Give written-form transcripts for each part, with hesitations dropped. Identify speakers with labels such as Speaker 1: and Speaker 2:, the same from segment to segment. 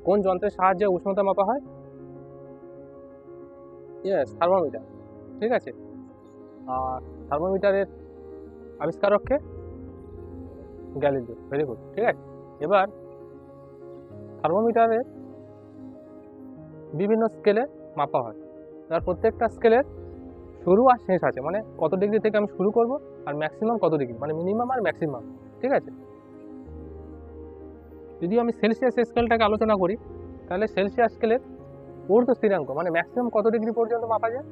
Speaker 1: কোন যন্ত্রের সাহায্যে উষ্ণতা মাপা হয়? Yes, thermometer. ঠিক আছে, আর থার্মোমিটারের আবিষ্কারককে গ্যালিলিও। Very good. ঠিক আছে, এবার থার্মোমিটারের বিভিন্ন স্কেলে মাপা হয়, তার প্রত্যেকটা স্কেলের শুরু আর শেষ আছে, মানে কত ডিগ্রি থেকে আমি শুরু করব আর ম্যাক্সিমাম কত ডিগ্রি, মানে মিনিমাম আর ম্যাক্সিমাম। ঠিক আছে, যদি আমি সেলসিয়াস স্কেলটাকে আলোচনা করি, তাহলে সেলসিয়াস স্কেলের ঊর্ধ্ব স্থিরাঙ্ক মানে ম্যাক্সিমাম কত ডিগ্রি পর্যন্ত মাপা যায়,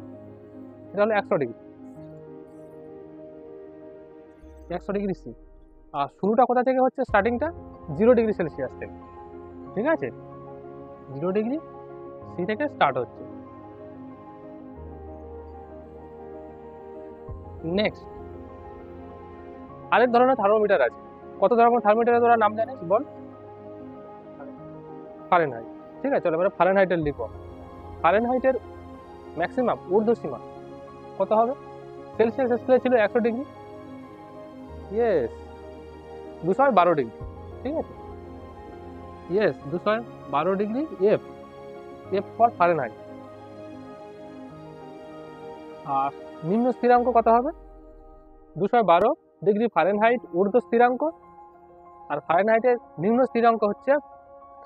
Speaker 1: সেটা হলো 100 ডিগ্রি। 100 degree C. আর শুরুটা কোথা থেকে হচ্ছে? স্টার্টিংটা 0 ডিগ্রি সেলসিয়াস থেকে। ঠিক আছে, 0 ডিগ্রি সি থেকে স্টার্ট হচ্ছে। নেক্সট, আরেক ধরনের থার্মোমিটার আছে। কত ধরনের থার্মোমিটারের তোরা নাম জানিস বল? ফারেনহাইট। ঠিক আছে, চলো এবারে ফারেনহাইটের লিখব। ফারেনহাইটের ম্যাক্সিমাম ঊর্ধ্ব সীমা কত হবে? সেলসিয়াস স্কেলে ছিল 100 ডিগ্রি। Yes, 212 degree. ঠিক আছে, yes, 212 degree F. F for Fahrenheit. আর নিম্ন স্থিরাঙ্ক কত হবে? 212 ডিগ্রি ফারেনহাইট ঊর্ধ্ব স্থিরাঙ্ক, আর ফারেনহাইটের নিম্ন স্থিরাঙ্ক হচ্ছে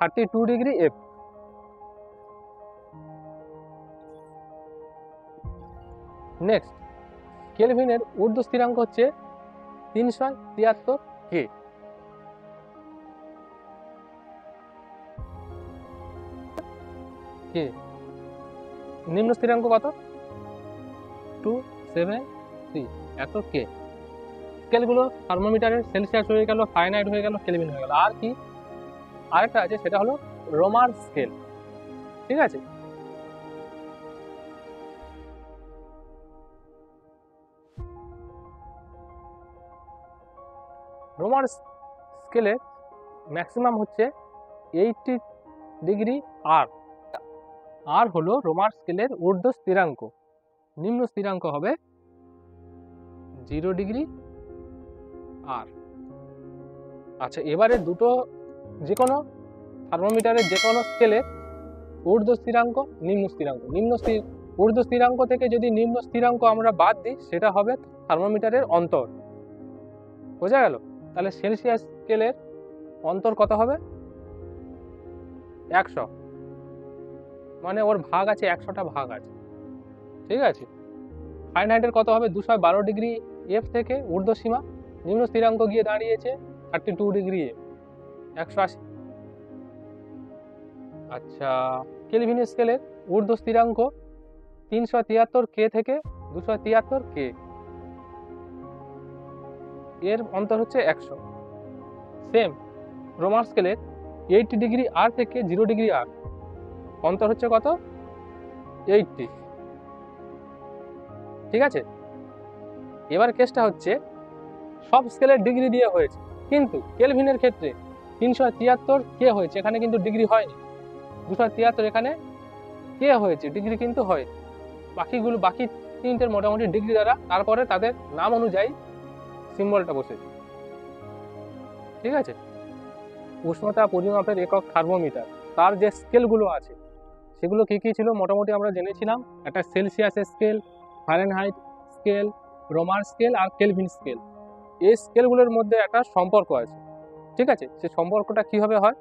Speaker 1: 32 ডিগ্রি এফ। নেক্সট, কেলভিনের ঊর্ধ্ব স্থিরাঙ্ক হচ্ছে 373 কে। কে নিম্ন স্থিরাঙ্ক কত? 273, এত কে। স্কেলগুলো থার্মোমিটারের সেলসিয়াস হয়ে গেল, ফারেনহাইট হয়ে গেল, কেলভিন হয়ে গেল। আর কি আরেকটা আছে, সেটা হলো রোমার স্কেল। ঠিক আছে, রোমার স্কেলের ম্যাক্সিমাম হচ্ছে 80 ডিগ্রি আর। আর হলো রোমার স্কেলের ঊর্ধ্ব স্থিরাঙ্ক, নিম্ন স্থিরাঙ্ক হবে 0 ডিগ্রি আর। আচ্ছা, এবারে দুটো যে কোনো থার্মোমিটারের যে কোনো স্কেলের ঊর্ধ্ব স্থিরাঙ্ক, নিম্ন স্থিরাঙ্ক, ঊর্ধ্ব স্থিরাঙ্ক থেকে যদি নিম্ন স্থিরাঙ্ক আমরা বাদ দিই, সেটা হবে থার্মোমিটারের অন্তর। বোঝা গেল? তাহলে সেলসিয়াস স্কেলের অন্তর কত হবে? 100, মানে ওর ভাগ আছে, 100টা ভাগ আছে। ঠিক আছে, ফারেনহাইটের কত হবে? 212 ডিগ্রি এফ থেকে ঊর্ধ্ব সীমা, নিম্ন স্থিরাঙ্ক গিয়ে দাঁড়িয়েছে 32 ডিগ্রি এফ, 180। আচ্ছা, কেলভিন স্কেলের ঊর্ধ্ব স্থিরাঙ্ক 373 কে থেকে 273 কে, এর অন্তর হচ্ছে 100। সেম রোমার স্কেলের 80 ডিগ্রি আর থেকে 0 ডিগ্রি আর, অন্তর হচ্ছে কত? 80। ঠিক আছে, এবার কেসটা হচ্ছে সব স্কেলের ডিগ্রি দিয়ে হয়েছে, কিন্তু কেলভিনের ক্ষেত্রে 373 কে হয়েছে, এখানে কিন্তু ডিগ্রি হয়নি। 273 এখানে কে হয়েছে, ডিগ্রি কিন্তু হয়। বাকি তিনটের মোটামুটি ডিগ্রি দ্বারা, তারপরে তাদের নাম অনুযায়ী সিম্বলটা বসেছে। ঠিক আছে, উষ্ণতা পরিমাপের একক থার্মোমিটার, তার যে স্কেলগুলো আছে সেগুলো কি কি ছিল মোটামুটি আমরা জেনেছিলাম। একটা Celsius scale, Fahrenheit scale, Romer scale আর কেলভিন স্কেল। এই স্কেলগুলোর মধ্যে একটা সম্পর্ক আছে। ঠিক আছে, সেই সম্পর্কটা কিভাবে হয়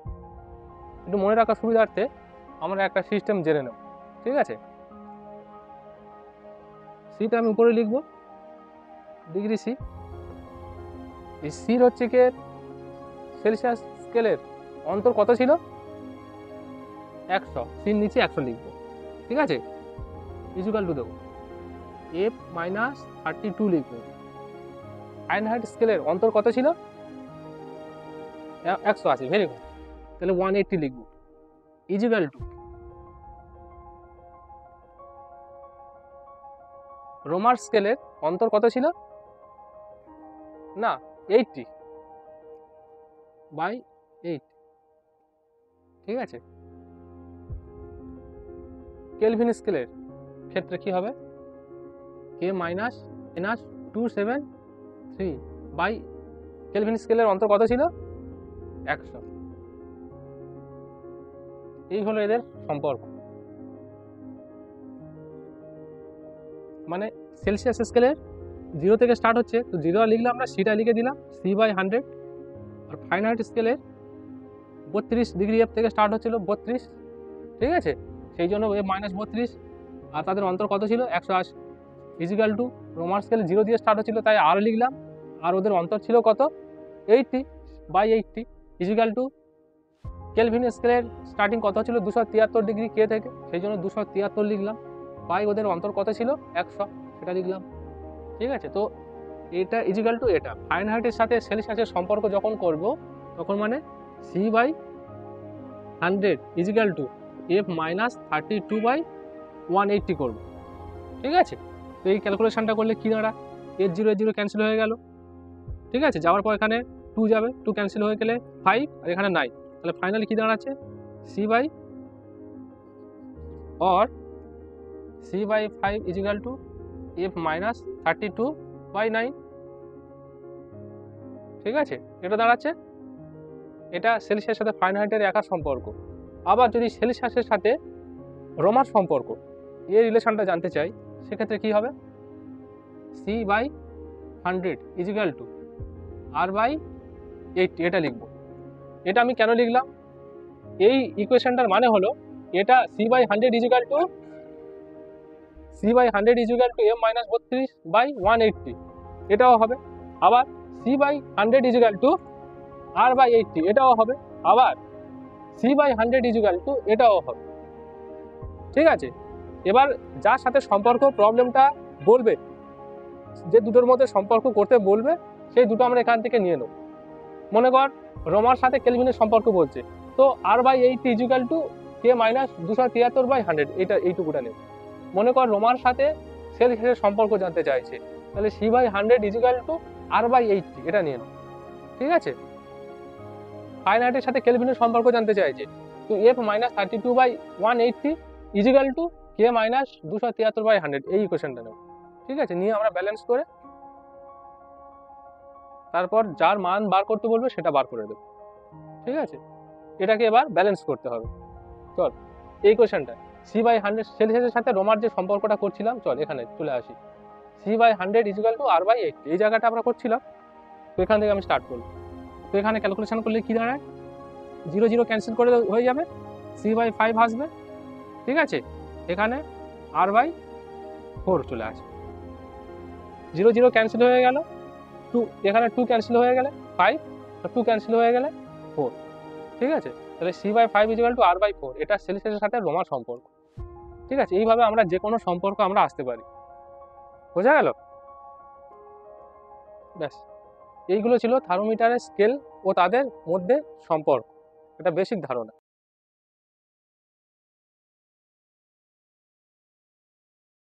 Speaker 1: একটু মনে রাখার সুবিধার্থে আমরা একটা সিস্টেম জেনে নেব। ঠিক আছে, সিটা আমি উপরে লিখব, ডিগ্রি সি। এই সির হচ্ছে কি সেলসিয়াস স্কেলের অন্তর কত ছিল? 100, সির নিচে 100 লিখব। ঠিক আছে, ইকুয়াল টু দেবো এফ মাইনাস 32 লিখব। ফারেনহাইট স্কেলের অন্তর কত ছিল? 100 আছে, ভেরি গুড। তাহলে 180 লিখব, ইকুয়াল টু রোমার স্কেলের অন্তর কত ছিল? না, 80 বাই 8। ঠিক আছে, কেলভিন স্কেলের ক্ষেত্রে কি হবে? কে মাইনাস 273 বাই, কেলভিন স্কেলের অন্তর কত ছিল? 100। এই হলো এদের সম্পর্ক। মানে সেলসিয়াস স্কেলের 0 থেকে স্টার্ট হচ্ছে, তো 0 লিখলাম আমরা, সিটা লিখে দিলাম C/100। আর ফারেনহাইট স্কেলের 32 ডিগ্রি এফ থেকে স্টার্ট হচ্ছিল 32, ঠিক আছে, সেই জন্য এ -32, আর তাদের অন্তর কত ছিল 180, ইজিক্যাল টু রোমান স্কেলে 0 দিয়ে স্টার্ট হচ্ছিল তাই আর লিখলাম, আর ওদের অন্তর ছিল কত 80/80, ইজিক্যাল টু কেলভিন স্কেলের স্টার্টিং কত ছিল 273 ডিগ্রি কে থেকে, সেই জন্য 273 লিখলাম, বাই ওদের অন্তর কত ছিল 100, সেটা লিখলাম, ঠিক আছে। তো এটা ইজিক্যাল টু এটা ফারেনহাইটের সাথে সেলসিয়াসের সম্পর্ক যখন করব তখন মানে C/100 ইজিক্যাল টু F - 32/180 করব, ঠিক আছে। তো এই ক্যালকুলেশনটা করলে কি দাঁড়া, এর 0 এর 0 ক্যান্সেল হয়ে গেল, ঠিক আছে, যাওয়ার পর এখানে 2 যাবে, 2 ক্যান্সেল হয়ে গেলে 5, আর এখানে 9, তাহলে ফাইনালি কি দাঁড়াচ্ছে C/5 ইজিক্যাল টু F - 32/9, ঠিক আছে, এটা দাঁড়াচ্ছে। এটা সেলসিয়াসের সাথে ফারেনহাইটের একার সম্পর্ক। আবার যদি সেলসিয়াসের সাথে রোমার সম্পর্ক এর রিলেশনটা জানতে চাই, সেক্ষেত্রে কি হবে C/100 ইজিক্যাল টু R/80, এটা লিখব। এটা আমি কেন লিখলাম, এই ইকুয়েশনটার মানে হলো এটা C/100 ইজিক্যাল টু M - 32/180, এটাও হবে। আবার C/100 ইজিক্যাল টু R/80, এটাও হবে। আবার C/100 ইজিক্যাল টু এটাও হবে, ঠিক আছে। এবার যার সাথে সম্পর্ক প্রবলেমটা বলবে, যে দুটোর মধ্যে সম্পর্ক করতে বলবে, সেই দুটো আমরা এখান থেকে নিয়ে নেব। মনে কর রোমার সাথে কেলভিনের সম্পর্ক বলছে, তো R/80 ইজিক্যাল টু K - 273/100, এটা এইটুকুটা নেব। মনে কর রোমার সাথে সেলসিয়াসের সম্পর্ক জানতে চাইছে, তাহলে C/100 ইজিক্যাল টু R/80, এটা নিয়ে নেব, ঠিক আছে। ফারেনহাইটের সাথে কেলভিনের সম্পর্ক জানতে চাইছে, তো F - 32/180 ইজিক্যাল টু K - 273/100, এই ইকুয়েশনটা নেব, ঠিক আছে। নিয়ে আমরা ব্যালেন্স করে তারপর যার মান বার করতে বলবে সেটা বার করে দেবো, ঠিক আছে। এটাকে এবার ব্যালেন্স করতে হবে। চল এই কোয়েশনটা C/100 সেলসিয়াসের সাথে রোমার যে সম্পর্কটা করছিলাম, চল এখানে চলে আসি। C/100 ইজিক্যাল টু R/80, এই জায়গাটা আমরা করছিলাম, তো এখান থেকে আমি স্টার্ট করব। তো এখানে ক্যালকুলেশন করলে কি দাঁড়ায়, 0 0 ক্যান্সেল করে হয়ে যাবে, C/5 আসবে, ঠিক আছে। এখানে R/4 চলে আসবে, 0 0 ক্যান্সেল হয়ে গেল, 2 এখানে 2 ক্যান্সেল হয়ে গেলে 5, 2 ক্যান্সেল হয়ে গেলে 4, ঠিক আছে। তাহলে C/5 ইজিক্যাল টু R/4, এটা সেলসিয়াসের সাথে রোমার সম্পর্ক, ঠিক আছে। এইভাবে আমরা যে কোনো সম্পর্ক আমরা আসতে পারি, বোঝা গেল? ব্যাস, এইগুলো ছিল থার্মোমিটারের স্কেল ও তাদের মধ্যে সম্পর্ক, এটা বেসিক ধারণা।